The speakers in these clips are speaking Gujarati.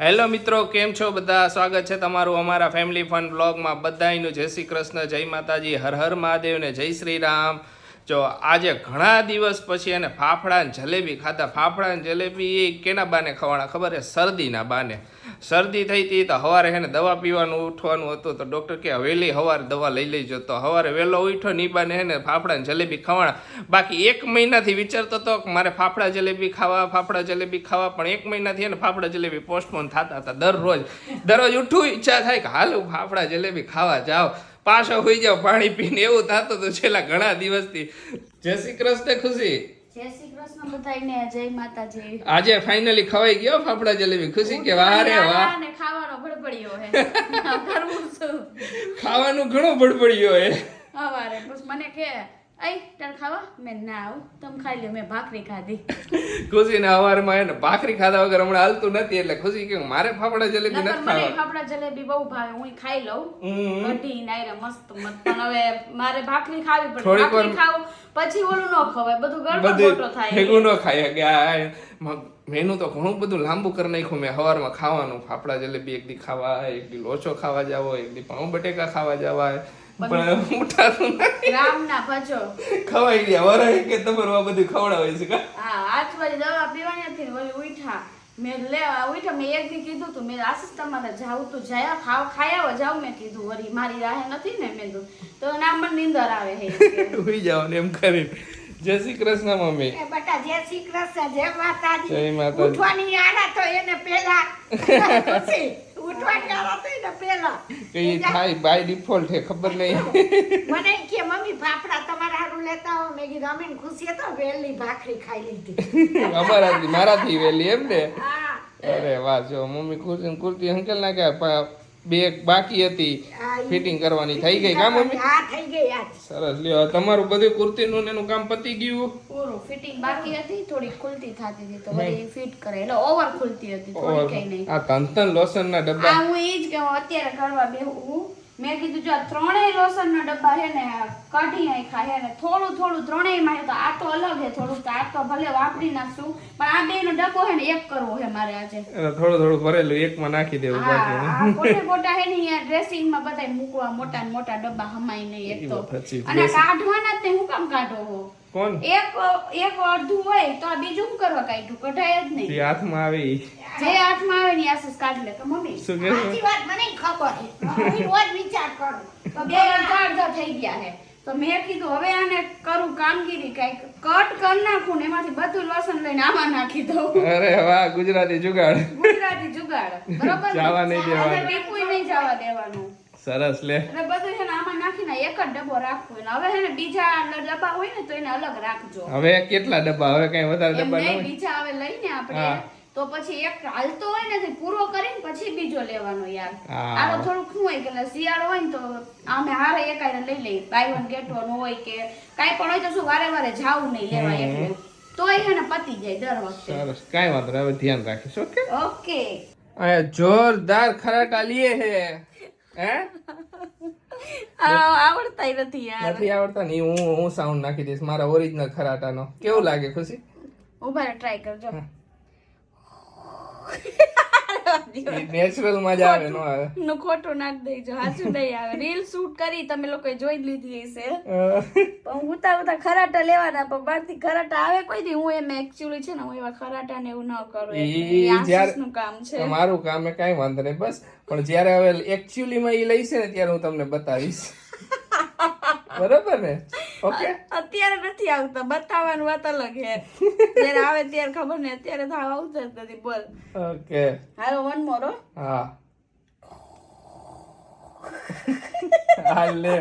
હેલો મિત્રો, કેમ છો બધા? સ્વાગત છે તમારું અમારા ફેમિલી ફન બ્લોગમાં. બધાયનું જય શ્રી કૃષ્ણ, જય માતાજી, હર હર મહાદેવ ને જય શ્રી રામ. જો આજે ઘણા દિવસ પછી એને ફાફડા ને જલેબી ખાધા. ફાફડા ને જલેબી એ કેના બાને ખવાના ખબર છે? શરદીના બાને. શરદી થઈ હતી તો સવારે એને દવા પીવાનું ઉઠવાનું હતું તો ડૉક્ટર કે વહેલી સવારે દવા લઈ લેજો. તો સવારે વહેલો ઉઠ્યો ની બાને એને ફાફડા ને જલેબી ખાવાના. બાકી 1 મહિનાથી વિચારતો હતો કે મારે ફાફડા જલેબી ખાવા, પણ 1 મહિનાથી એને ફાફડા જલેબી પોસ્ટપોન થતા હતા. દરરોજ ઉઠું ઈચ્છા થાય કે હાલ હું ફાફડા જલેબી ખાવા જાઉં, પાછો હોઈ જાવ પાણી પીને, એવું થતું હતું છેલ્લા ઘણા દિવસથી. જય શ્રી કૃષ્ણ ખુશી. જય શ્રી કૃષ્ણ બધાયને, જય માતાજી. આજે ફાઇનલી ખવાઈ ગયો ફાફડા જલેબી. ખુશી કે વાહ રે વાહ. ને ખાવાનો બડબડિયો હે. કરવું શું? ખાવાનું ઘણું બડબડિયો હે. હવારે બસ મને કે આઈ તાર ખાવા? મેં ના આવું, તમે ખાઈ લ્યો, મેં ભાખરી ખાધી. ખુશી ને સવારમાં એને ભાખરી ખાધા વગર હમણાં હાલતું નથી, એટલે ખુશી કે મારે ફાફડા જલેબી નથી મને ખાવા. ફાફડા જલેબી બહુ ભાવે, હું ખાઈ લઉં કઢી નાયરે મસ્ત મસ્ત. પણ હવે મારે ભાખરી ખાવી પડે. ભાખરી ખાવું પછી ઓલું ન ખવાય, બધું ગળપણ મોટો થાય, ભેગું ન ખાય કે મેનુ તો ઘણું બધું લાંબુ કરી નાખ્યું મેં. સવારમાં ખાવાનું ફાફડા જલેબી એક દી ખાવા, એક દી લોચો ખાવા જાવો, એક દી પાઉં બટેકા ખાવા જવાય, પણ ઉઠાતું નથી. રામ ના ભજો ખવાઈ ગયા વરાય કે તમારું આ બધું ખવડાવે છે કા? હા, 8 વાગે દવા પીવાની હતી ને વળી ઉઠા. મેં એક દી કીધું તું, મેં આશીષ તમારે જાવ તો જયા ખાઈ આવો જાવ, મેં કીધું વળી મારી રાહે નથી ને, મેં તો ના મને નીંદર આવે હે. ઉઈ જાવ ને એમ કરીને. જય શ્રી કૃષ્ણ મમ્મી. એ બેટા જય શ્રી કૃષ્ણ, જય માતાજી. જય માતાજી. ઉઠવાની આરા તો એને પેલા ખુશી ઉઠવાની આરા તો એને પેલા કે ઈ થાય બાય ડિફોલ્ટ હે, ખબર નહીં. મને કે મમ્મી ફાફડા તમારા હારું લેતા આવો. મેં કીધું અમે ખુશી તો વહેલી ભાખરી ખાઈ લીધી. મારાથી વેલી એમ ને. હા, અરે વાહ. જો મમ્મી કુર્તી અંકલ ના કે બે બાકી હતી ફિટિંગ કરવાની, થઈ ગઈ કા મમ્મી? હા, થઈ ગઈ આજ. સરસ. લ્યો તમારું બધું કુર્તીનું ને એનું કામ પતી ગયું. પૂરું ફિટિંગ બાકી હતી, થોડી ખુલતી થતી હતી તો વળી ફિટ કરે, એટલે ઓવર ખુલતી હતી, થોડી કઈ નહીં. આ તન લોશન ના ડબ્બા. આ હું ઈ જ કે અત્યારે કરવા બેહું. મેં કીધું જો આ ત્રણેય લોશન ના ડબ્બા હે ને કાઢી નાખ્યા હે ને, થોડું ત્રણેય માં તો આ તો અલગ હે, થોડું તો આ તો ભલે વાપરી નાખશું, પણ આ બે નો ડબ્બો હે ને એક કરવો હે મારે આજે. થોડું ભરેલું એકમાં નાખી દેવું બાકી. હા, કોટા હે ને યાર ડ્રેસિંગ માં બધાય મૂકવા, મોટા ને મોટા ડબ્બા હમાય નહીં એક તો. અને કાઢવાના જ તે હું કામ કાઢો હો? કોણ? એક અડધું હોય તો આ બીજું શું કરવા કાઢ્યું? કઢાય જ નહીં. હાથમાં આવે જે હાથમાં આવે ને આસસ કાઢ લે. તો મમ્મી શું કે સાચી વાત મને ખબર છે. હું રોજ વિચાર કરું. તો બે અડધા થઈ ગયા છે. તો મેં કીધું હવે આને કરું કામગીરી, કઈક કટ કરી નાખું ને એમાંથી બધું લસણ લઈને આમાં નાખી દઉં. અરે વાહ, ગુજરાતી જુગાડ. ગુજરાતી જુગાડ, બરોબર? જવા નહીં દેવાનું. ટીપુય નહીં જવા દેવાનું. સરસ લે. એટલે બધું છે ને આમાં નાખીને એક જ ડબ્બો રાખવો. અને હવે છે ને બીજા ડબ્બા હોય ને તો એને અલગ રાખજો. હવે કેટલા ડબ્બા? હવે કઈ વધારે એમ ડબ્બા ન નહીં, હોય? બીજા હવે લઈને આપણે તો પછી એક હાલતો હોય ને તે પૂરો કરીને પછી બીજો લેવાનો યાર. આ તો થોડુંક શું હોય કે શિયાળો હોય ને તો આમે હારે એકાઈને લઈ લઈ, બાય વન ગેટ વન હોય કે કાઈ પણ હોય તો શું વારે જાવું નહીં લેવા, એટલે તોય છે ને પતી જાય દર વખતે. સરસ, કાઈ વાંધો નહીં, હવે ધ્યાન રાખીશ. Okay okay. આ જોરદાર ખરાટા લીએ હે. હે આવડતા નથી યાર. નથી આવડતા ને? હું સાઉન્ડ નાખી દઈશ મારા ઓરિજિનલ ખરાટાનો. કેવું લાગે ખુશી? ઉભા ટ્રાય કરજો. નેચરલ માં જ આવે, નો આવે. નું ખોટું નાખ દેજો, હાચું નહીં આવે. રીલ શૂટ કરી તમે લોકોએ જોઈ લીધી હશે. પણ ઉતા ખરાટા લેવાના, પણ બહારથી ખરાટા આવે કોઈ દી. હું એમ એકચ્યુઅલી છે ને, હું એવા ખરાટા ને એવું ન કરું. નું કામ છે મારું કામ એ કઈ વાંધો નહીં બસ. પણ જયારે હવે એકચ્યુઅલી માં ઈ લઈશે ને ત્યારે હું તમને બતાવીશ. બરાબર ને? ઓકે. અત્યારે નથી આવતા, બતાવવાનું વાત અલગ હે. જયારે આવે ત્યારે ખબર ને, અત્યારે તો આવતું જ નથી. બોલ. ઓકે હાલો વન મોર. હા હાલ લે,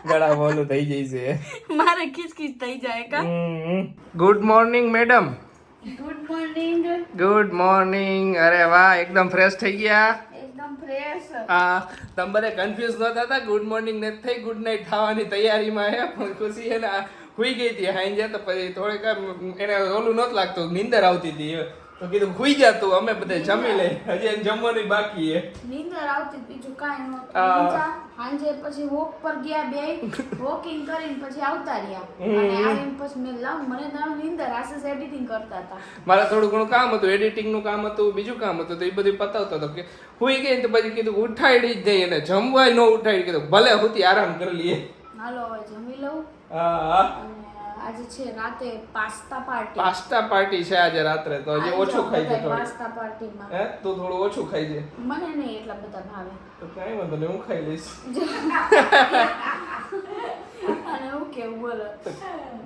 ગળા બોલું થઈ જશે. મારે ખીચખીચ થઈ જાય કા. Good morning madam. Good morning. Good morning. અરે વાહ, એકદમ ફ્રેશ થઈ ગયા. એકદમ ફ્રેશ. હા, તમે બધા કન્ફ્યુઝ નતા થતા. ગુડ મોર્નિંગ નથી થઈ, ગુડ નાઇટ થવાની તૈયારીમાં હે. પણ ખુશી હે ને હુઈ ગઈ હતી હાંજે, તો પછી થોડીક એને ઓલું નહોતું લાગતું, નીંદર આવતી હતી. તો કીધું હુઈ જા તું, અમે બધા જમી લઈ, હજી એને જમવાનું બાકી છે. નીંદર આવતી બીજું કાંઈ નહોતું. હા. ઊંઘ્યા, સાંજે પછી વોક પર ગયા બે, વોકિંગ કરીને પછી આવતા રહ્યા અને આવીને પછી મેં લાવ મને તારું નીંદર આશીષ એડિટિંગ કરતા હતા. મારે થોડું ઘણું કામ હતું, એડિટિંગ નું કામ હતું, બીજું કામ હતું, તો એ બધું પતાવતો હતો કે હુઈ ગઈ તો પછી કીધું ઉઠાડી જ જઈએ, અને જમવાય ન ઉઠાડી, કીધું ભલે હુતી આરામ કરી લઈએ. હાલો હવે જમી લઉં. હા, અને આજે છે રાતે પાસ્તા પાર્ટી. પાસ્તા પાર્ટી છે આજે રાત્રે, તો હજી ઓછું ખાઈ જાય થોડું. પાસ્તા પાર્ટીમાં હે તું થોડું ઓછું ખાઈ જાય મને નહીં એટલા બધા ભાવે. તો કાંઈ વાંધો નહીં, હું ખાઈ લઈશ. અને હું કેવું બોલો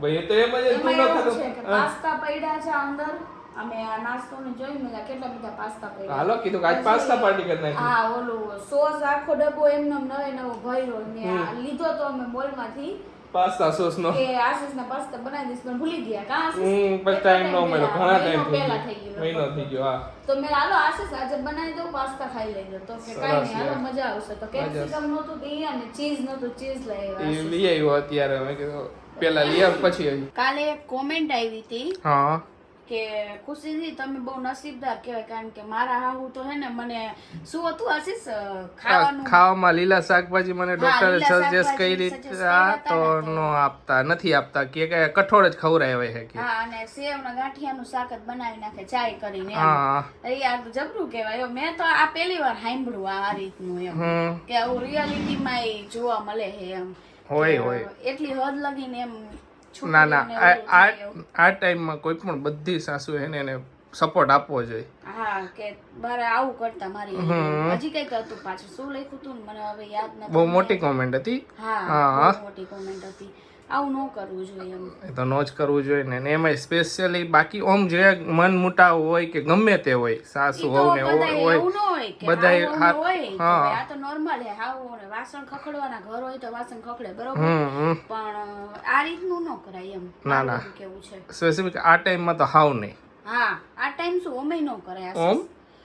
ભાઈ એ તો એમ જ તું ન એમાં એવું છે ખાતો. કે પાસ્તા પડ્યા છે અંદર. અમે આ નાસ્તોને જોઈ મેં કેટલા બધા પાસ્તા પડ્યા. હાલો કીધું કે આજ પાસ્તા પાર્ટી કરી નાખી. હા ઓલું સોસ આખો ડબ્બો એમને નવે નવો ભર્યો ને આ લીધો તો અમે મોલમાંથી પાસ્તા સોસ નો કે આશીષના પાસ્તા બનાવી દઈશ પણ ભૂલી ગયા કા આશીષ? પછી ટાઈમ ન મળ્યો, ઘણા ટાઈમ પહેલા થઈ ગયો મહિનો થઈ ગયો. હા તો મેં હાલો આશીષ આજે બનાવી દઉં પાસ્તા ખાઈ લેજો તો કે કાઈ નહીં હાલો મજા આવશે. તો કેપ્સિકમ નહોતું તો ઈ અને ચીઝ નહોતું, ચીઝ લઈ આવ્યા. એ લઈ આવ્યો અત્યારે, મેં કીધું પેલા લઈ આવ પછી આવી. કાલે એક કોમેન્ટ આવી હતી હા કે ખુશીજી તમે બહુ નસીબદાર કહેવાય કારણ કે મારા હાહુ તો હે ને મને શું હતું આશીષ ખાવાનું ખાવામાં લીલા શાકભાજી મને ડોક્ટરે લીલા સજેસ્ટ શાકભાજી કરી suggest કર્યા હતા તો ને નો આપતા નથી આપતા, કે કઠોળ જ ખવડાવે છે કે. હા અને સેવના ગાંઠિયાનું શાક જ બનાવી નાખે ચાય કરીને એમ. હા અરે યાર જબરું કહેવાય. મેં તો આ પહેલી વાર સાંભળ્યું આ રીતનું એમ કે આવું રિયાલિટીમાં જોવા મળે છે એમ. હોય હોય. એટલી હદ લગીને એમ ના ના છોકરીઓને ઓલું થાય એવું. આ ટાઈમમાં કોઈ પણ બધી સાસુ એને એને સપોર્ટ આપવો જોઈએ. હા કે મારે આવું કરતા મારી હજી કઈક હતું પાછું શું લખ્યું હતું ને મને હવે યાદ નથી. બહુ મોટી કોમેન્ટ હતી. હા બહુ મોટી કોમેન્ટ હતી. આવું ન કરવું જોઈએ એમ. એ તો નો જ કરવું જોઈએ ને એમાં સ્પેશિયલી બાકી ઓમ જે મન મુટાવ હોય કે ગમે તે હોય સાસુ હોવ ને હોય બધાય આ તો નોર્મલ હે. હાવ ને વાસણ ખખડવાના ઘર હોય તો વાસણ ખખડે બરોબર પણ આ રીતનું ન કરાય એમ. ના ના કેવું છે સ્પેસિફિક આ ટાઈમમાં તો હાવ નહીં. હા આ ટાઈમ શું ઓમે ન કરાય. ઓમ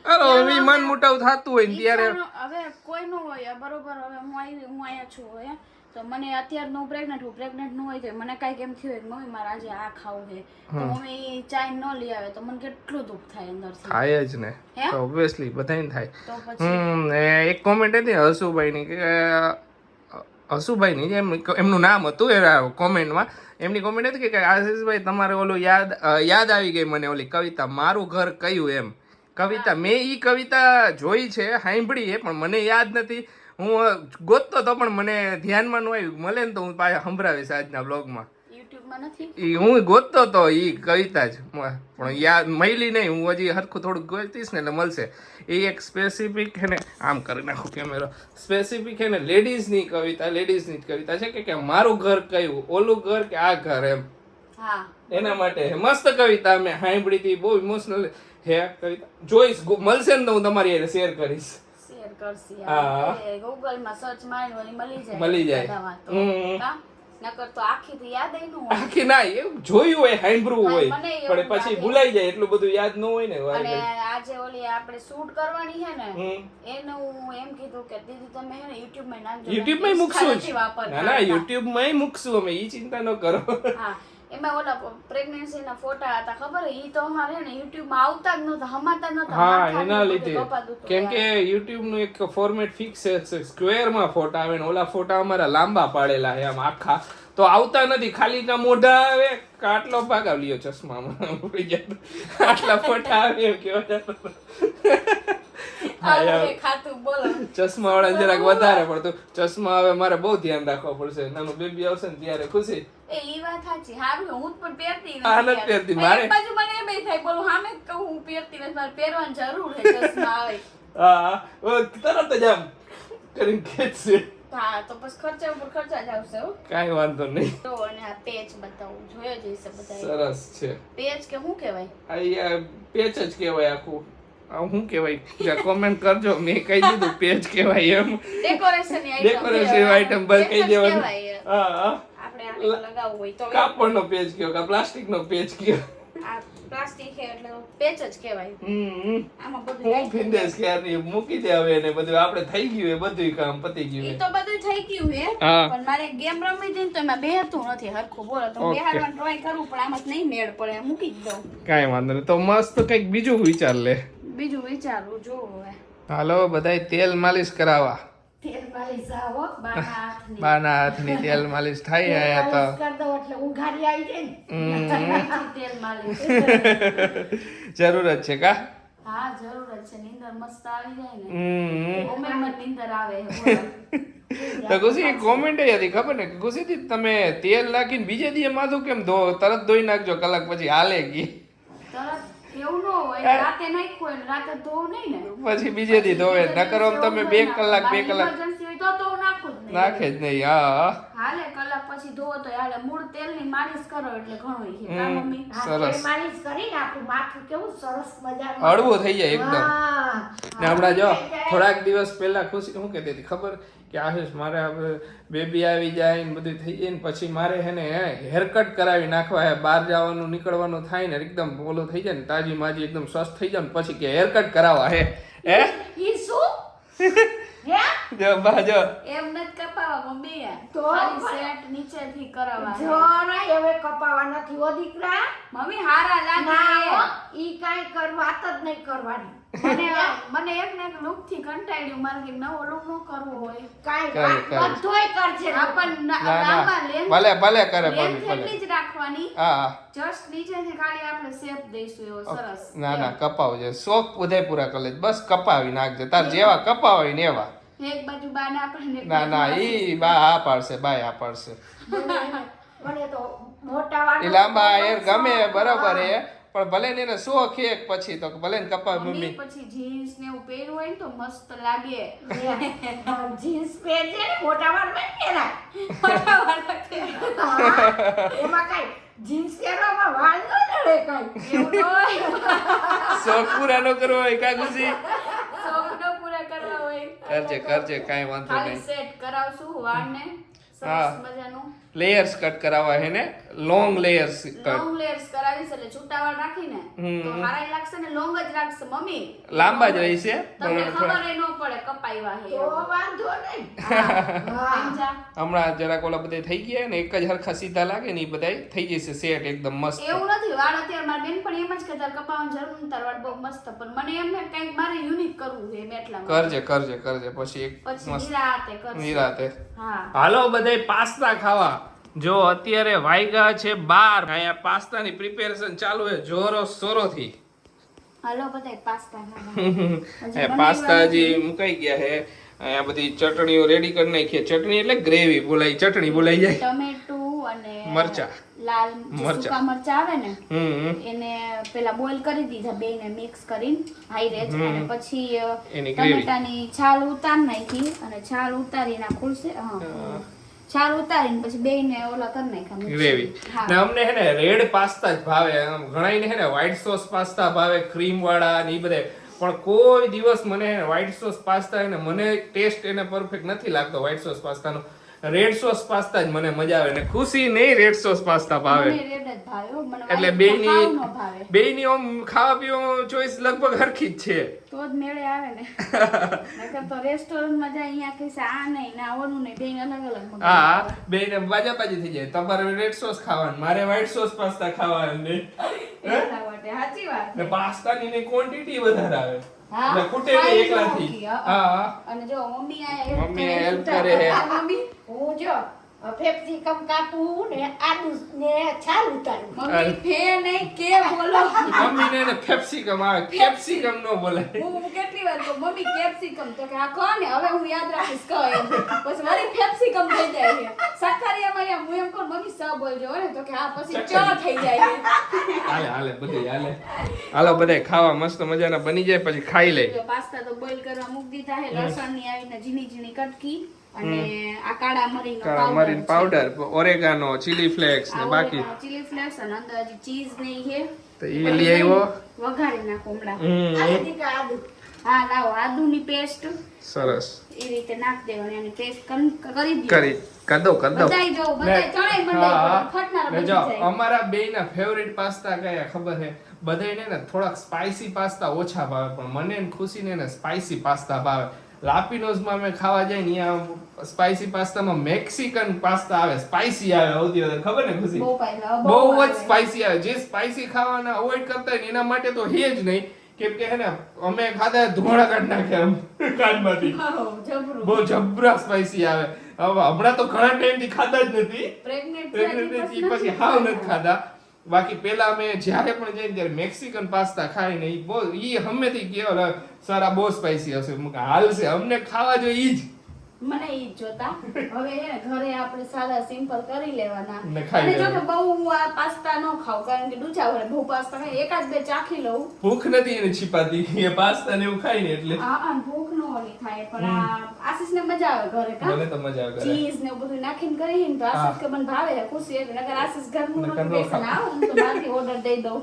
અરે હવે મન મુટાવ થતું હોય ને ત્યારે હવે કોઈ નો હોય બરોબર. હવે હું અહીંયા છું હે તો મને અત્યારે હું પ્રેગ્નેન્ટ નું હોય તો મને કાંઈક એમ થયું કે મમ્મી મારે આજે આ ખાવું છે તો મમ્મી ચાય ન લઈ આવે તો મને કેટલું દુઃખ થાય અંદરથી. થાય જ ને ઓબ્વિયસલી બધાને થાય. તો પછી એક કોમેન્ટ હતી હસુભાઈ ની કે હસુભાઈ ની એમનું નામ હતું એ કોમેન્ટમાં એમની કોમેન્ટ હતી કે આશીષભાઈ તમારે ઓલું યાદ આવી ગઈ મને ઓલી કવિતા મારું ઘર કયું એમ કવિતા. મેં ઈ કવિતા જોઈ છે સાંભળી પણ મને યાદ નથી. હું ગોતતો તો પણ મને ધ્યાનમાં ન આવ્યું. મળે ને તો હું પાછા સંભળાવીશ આજના બ્લોગમાં. યુટ્યુબમાં નથી ઈ હું ગોતતો તો ઈ કવિતા જ પણ યાદ મળી નહીં. હું હજી હરખું થોડુંક ગોતીશ ને એટલે મળશે. એ એક સ્પેસિફિક છે ને આમ કરી નાખું કેમેરો. સ્પેસિફિક છે ને લેડીઝની કવિતા છે કે મારું ઘર કયું ઓલું ઘર કે આ ઘર એમ. હા એના માટે મસ્ત કવિતા મેં સાંભળી હતી. બહુ ઇમોશનલ હે કવિતા. જોઈશ મળશે ને તો હું તમારી હારે શેર કરીશ. ગૂગલ માં સર્ચ મારી મળી જાય. નકર તો આખી તો યાદ ન હોય. આખી ના એવું જોયું હોય સાંભળવું હોય પણ પછી ભૂલાઈ જાય એટલું બધું યાદ ન હોય ને. અને આજે ઓલી આપણે શૂટ કરવાની છે ને એને હું એમ કીધું કે દીદી તમે હે ને યુટ્યુબ માં નાખજો. યુટ્યુબ માં મૂકશું જ. ના ના યુટ્યુબ માં મૂકશું અમે. ઈ ચિંતા ન કરો. હા એમાં ઓલા પ્રેગ્નન્સી ના ફોટા હતા ખબર ઈ તો અમારે હે ને યુટ્યુબ માં આવતા જ નહોતા હમાતા નહોતા. હા એના લીધે કેમ કે યુટ્યુબ નું એક ફોર્મેટ ફિક્સ છે સ્ક્વેર માં ફોટા આવે ને ઓલા ફોટા અમારા લાંબા પાડેલા છે આમ આખા તો આવતા નથી. ખાલી ના મોઢા આવે આટલો ભાગ આવ્યો ચશ્મામાં આટલા ફોટા આવે એમ કેવા ચશ્મા વાળા જરાક વધારે પડતું. ચશ્મા હવે મારે બહુ ધ્યાન રાખવા પડશે. નાનું બેબી આવશે ને ત્યારે ખુશી. ઈ વાત સાચી. હારું હું પણ પહેરતી નથી પહેરતી. મારે બાજુ મને એમ થાય બોલું સામે કહું હું પહેરતી નથી મારે પહેરવાની જરૂર છે ચશ્મા આવે. હા તરત જ આમ કરીને ખેંચશે. હા તો બસ ખર્ચા ઉપર ખર્ચા જ આવશે. કાઈ વાંધો નહીં. તો અને આ પેચ બતાવું જોયો જઈશે બધા. સરસ છે પેચ કે શું કહેવાય? આ પેચ જ કહેવાય આખું. હું કહેવાય કોમેન્ટ કરજો. મેં કહી દીધું પેચ કહેવાય એમ. ડેકોરેશન આઈટમ બસ કહી દેવાનું. હા આપણે આને લગાવવું હોય તો કાપડનો પેચ કયો કે પ્લાસ્ટિકનો પેચ કયો. આ પ્લાસ્ટિક છે એટલે પેચ જ કહેવાય. આમાં બધું હું નાખી ફિંદેશ ક્યારની મૂકી દે હવે ને બધું આપણે થઈ ગયું એ બધું કામ પતી ગયું ઈ હે. તો બધું થઈ ગયું હે હા. પણ મારે ગેમ રમવી હતી ને તો એમાં બેહતું નથી હરખું બોલો તો હું Okay. બેહાડવાનું ટ્રાય કરું પણ આમાં જ નહીં મેળ પડે મૂકી જ દઉં. કાંઈ વાંધો નહીં તો મસ્ત કંઈક બીજું વિચાર લે. બીજું વિચારવું જો હવે હાલો બધાય તેલ માલિશ કરાવવા. તેલ માલિશ આવો બાના હાથની બાના હાથની તેલ માલિશ થાય આયા તો કરી દો એટલે ઉઘાડી આવી જાય ને તેલ માલિશ. જરૂર જ છે કા. હા જરૂર જ છે નીંદર મસ્ત આવી જાય ને ઓમે મને નીંદર આવે છે બોલો. તો ખુશી કોમેન્ટ હતી ખબર ને કે ખુશી થી તમે તેલ નાખીને બીજે દી માથું કેમ ધો તરત ધોઈ નાખજો કલાક પછી હાલે ગઈ તરત એવું ન હોય રાતે નાખ્યું હોય ને રાતે ધોવું નહીં ને પછી બીજે દી ધોવે નકર આમ તમે 2 કલાક 2 કલાક emergency હોય તો હું નાખું જ નહીં. નાખે જ નહીં. હા હાલે કલાક પછી ધોવો તો હાલે મૂળ તેલની માલિશ કરો એટલે ઘણું છે કા મમ્મી. હા, સરસ. તેલ માલિશ કરીને આપણું માથું કેવું સરસ મજાનું હળવું થઈ જાય એકદમ. હા. ને હમણાં જો થોડાક દિવસ પહેલા ખુશી શું કહેતી હતી ખબર કે આશીષ મારે બેબી આવી જાય ને બધું થઈ જાય ને પછી મારે હે ને હેરકટ કરાવી નાખવા હે બહાર જવાનું નીકળવાનું થાય ને એકદમ ઓલું થઈ જાય ને તાજી માજી એકદમ સ્વસ્થ થઈ જાય ને પછી કે હેરકટ કરાવવા હે ઈ શું હે જો બાજો એમ નથી કપાવા મમ્મી તો ખાલી સેટ નીચેથી કરાવવા છે. જો ને હવે કપાવા નથી ઓ દીકરા મમ્મી હારા ના લાગે હો, ઈ કાંઈ વાત જ નહીં કરવાની મને એક ને એક લુક થી કંટાળ્યું મારે કે નવો લુક નો કરવો હોય કાંઈ કરે. બધોય કરજે આપણ ના ના લાંબા લેન્થ ભલે ભલે કરે લેન્થ મમ્મી ભલે એટલી જ રાખવાની હા જસ્ટ નીચેથી ખાલી આપણે શેપ દઈશું એવો સરસ ના ના કપાવજે શોખ ઉદય પૂરા કરે બસ કપાવી નાખજે તાર જેવા કપાવાય ને એવા એક બાજુ બાને આપણે ને એક ના ના બાજુ ઈ બા આ પાડશે બાય આ પાડશે મને તો મોટા વાળા એ લાંબા હેર ગમે બરાબર હે પણ ભલે ને એને શોખ એક પછી તો ભલે ને કપાવ મમ્મી મમ્મી પછી જીન્સ ને એવું પહેર્યું હોય ને તો મસ્ત લાગે જીન્સ પહેરજે ને મોટા વાળ માં પહેરાય મોટા વાળા પહેરે. હા, એમાં કાંઈ જીન્સ પહેરવામાં વાળ ન નડે કાંઈ એવું ન હોય શોખ પૂરા નો કરવો હોય કા ખુશી શોખ ન પૂરા કરવા હોય કરજે કરજે કાંઈ વાંધો ખાલી નહીં સેટ કરાવશું વાળને હા. સરસ મજાનું લેયર્સ કટ કરાવવા હે ને long layers cut long layers કરાવીશ એટલે છૂટા વાળ રાખીને તો હારાય લાગશે ને લોંગ જ રાખશે મમ્મી લાંબા જ રહેશે તમને પણ ખબર ય ન પડે કપાઈવા હે તો એવું. વાંધો નહીં હા. સમજ્યા? હમણાં જરાક ઓલા બધા થઈ ગયા ને એક જ હરખા સીધા લાગે ને એ બધા થઈ જશે સેટ એકદમ મસ્ત એવું નથી વાળ અત્યારે મારી બેન પણ એમ જ કે તાર કપાવવાની જરૂર નથી તાર વાળ બહુ મસ્ત પણ મને એમ ને કંઈક મારે યુનિક કરવું છે એમ એટલા કરજે કરજે કરજે પછી એક પછી મસ્ત નિરાતે કરશે નિરાતે હા હાલો બધાય પાસ્તા ખાવા જો અત્યારે વાગ્યા છે 12 અહીંયા પાસ્તાની પ્રિપેરેશન ચાલુ છે જોરો સોરોથી હાલો બધાય પાસ્તા ખાવા એ પાસ્તા હજી મુકાઈ ગયા છે અહીંયા બધી ચટણીઓ રેડી કરી નાખી ચટણી એટલે ગ્રેવી બોલાય ચટણી બોલાઈ જાય ટમેટું અને મરચાં. લાલ જે મરચાં. સૂકા મરચાં આવે ને હમ એને પેલા બોઇલ કરી દીધા બેને મિક્સ કરીને હાઈ રેજ અને પછી એની gravy. ટમેટાની છાલ ઉતાર નાખી અને છાલ ઉતારીને આ ખુલશે છાલ ઉતારીને પછી બેને ઓલા કરી નાખ્યા mix. ગ્રેવી હા. ને અમને હે ને રેડ પાસ્તા જ ભાવે આમ ઘણાઈને હે ને વ્હાઈટ સોસ પાસ્તા ભાવે ક્રીમ વાળા ને ઈ બધે પણ કોઈ દિવસ મને વ્હાઈટ સોસ પાસ્તા ને મને ટેસ્ટ એને પરફેક્ટ નથી લાગતો વ્હાઈટ સોસ પાસ્તાનો રેડ સોસ પાસ્તા જ મને મજા આવે ને ખુશી નહીં રેડ સોસ પાસ્તા ભાવે મને red જ ભાવે હો, મને એટલે white તો સાવ ન ભાવે. બેયની આમ ખાવા પીવા ચોઈસ લગભગ હરખી જ છે તો જ મેળે આવે ને નકર તો રેસ્ટોરન્ટમાં જાય અહીંયા કહેશે આ નહીં ના ઓલું નહીં બેને અલગ અલગ મંગાવી હા બેયને બાજાબાજી થઈ જાય તમારે રેડ સોસ ખાવાનું મારે વ્હાઈટ સોસ પાસ્તા ખાવાનું નહીં એટલા માટે સાચી વાત ને પાસ્તાની ની ક્વોન્ટિટી વધારે આવે હા, એટલે ખૂટે નહીં ખાઈ એકલાથી જવું કે, હા અને જો મમ્મી આ મમ્મી help કરે હે. મમ્મી હું જો પેપ્સિકમ કાપું ને આદુ ને છાલ ઉતારું મમ્મી ફે નહીં કે બોલો મમ્મીને ને કેપ્સિકમ આવે કેપ્સિકમ નો બોલાય હું કેટલી વાર કહું મમ્મી કેપ્સિકમ તો કે આ કહો ને હવે હું યાદ રાખીશ કહો એમ પછી વળી કેપ્સિકમ થઈ જાય છે સખારિયામાં એમ હું એમ કહું મમ્મી સ બોલજો ને તો કે આ પછી ચ થઈ જાય છે હાલે હાલે બધું હાલે હાલો બધાય ખાવા મસ્ત મજાના બની જાય પછી ખાઈ લે જો પાસ્તા તો બોઇલ કરવા મૂકી દીધા છે લસણની આવીને ઝીણી ઝીણી કટકી અને આ કાળા મરીનો કાળા marine powder oregano chilli flakes ને બાકી ચીલી ફ્લેક્સ અને અંદર હજી ચીઝ નહીં છે તો ઈ લઈ આવ્યો વઘારી નાખો હમણાં આદુ હા લાવો આદુની પેસ્ટ સરસ એ રીતે નાખ દેવાની અને પેસ્ટ કરી દો કરી કદો બધાય જો બધાય ચણાઈ મંડાઈ હા, ફટનારા ને બની જો જાય અમારા બેયના ફેવરિટ પાસ્તા કયા ખબર છે બધાને ને થોડાક સ્પાઇસી પાસ્તા ઓછા ભાવે, પણ મને ને ખુશીને ને સ્પાઇસી પાસ્તા ભાવે. લાપિનોઝમાં અમે ખાવા જાય ને અહીંયા સ્પાઇસી પાસ્તામાં મેક્સિકન પાસ્તા આવે, સ્પાઇસી આવે. સૌથી વધારે ખબર ને ખુશી, બહુ જ સ્પાઇસી આવે. જે સ્પાઇસી ખાવાના અવોઇડ કરતા હોય ને એના માટે તો હે જ નહીં, કેમ કે હે ને અમે ખાધા ધોળા કાઢ નાખે આમ કાનમાંથી, બહુ જબરા સ્પાઇસી આવે. હવે હમણાં તો ઘણા ટાઈમ થી ખાધા જ નથી, પ્રેગ્નેન્ટ પછી હાવ નથી ખાધા. બાકી પેલા અમે જ્યારે પણ જઈએ ત્યારે મેક્સિકન પાસ્તા ખાઈને ઈ હમેથી કે સારા બહુ સ્પાઇસી હશે, હાલશે અમને ખાવા જોઈએ ઈ જ. મને ઈ જ જોતા. હવે હે ને ઘરે આપણે સાદા સિમ્પલ કરી લેવાના. ને ખાઈ અને જો કે લેવાના. બહુ આ પાસ્તા ન ખાવ, કારણ કે ડૂચા વડે બહુ પાસ્તા ખાય, એકાદ બે ચાખી લઉં. ભૂખ નથી એને છીપાતી એ પાસ્તા ને એવું ખાઈને એટલે. હા, ભૂખ નો ઓલી થાય, પણ આ આશીષને મજા આવે ઘરે કા. મને તો મજા આવે. ચીઝ ને એવું બધું નાખીને કરીએ ને તો આશીષ કે મને ભાવે છે, ખુશી એટલે. નકર આશીષ ઘરનું નકર નથી નો બેસન આવો, હું તો બહારથી ઓર્ડર દઈ દઉં.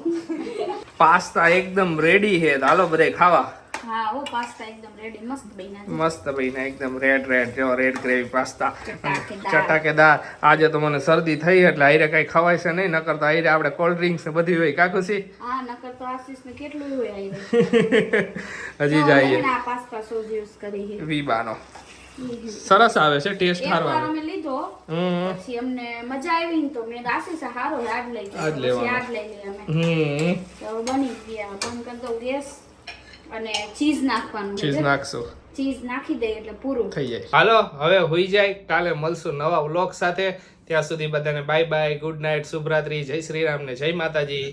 પાસ્તા એકદમ રેડી છે, હાલો બધે ખાવા. હા, ઓ પાસ્તા એકદમ રેડી, મસ્ત બન્યા છે. મસ્ત બન્યા એકદમ રેડ જો રેડ ગ્રેવી પાસ્તા, ચટાકેદાર. ચટાકેદાર. આજે તો મને શરદી થઈ એટલે આયરે કઈ ખવાય છે નહીં, નકર તો આયરે આપણે કોલ્ડ ડ્રિંક્સ ને બધી હોય કા ખુશી. હા, નકર તો આશીષને કેટલું હોય આવી. હજી જઈએ આ પાસ્તા સોસ યુઝ કરી છે. વીબાનો સરસ આવે છે ટેસ્ટ એકવાર હારવાનો. અમે લીધો પછી અમને મજા આવી ને તો મેં આશીષ હારો આજ લઈ આજ લેવાનો. આજ લઈ લઈએ અમે. તો બની ગયા. બંધ કરી દઉં ગેસ અને ચીઝ નાખવાનું. ચીઝ નાખશું, ચીઝ નાખી દઈએ એટલે પૂરું થઈ જાય. હાલો હવે હોઈ જાય, કાલે મળશું નવા વ્લોગ સાથે. ત્યાં સુધી બધાને બાય બાય, ગુડ નાઇટ, શુભરાત્રી, જય શ્રી રામ ને જય માતાજી.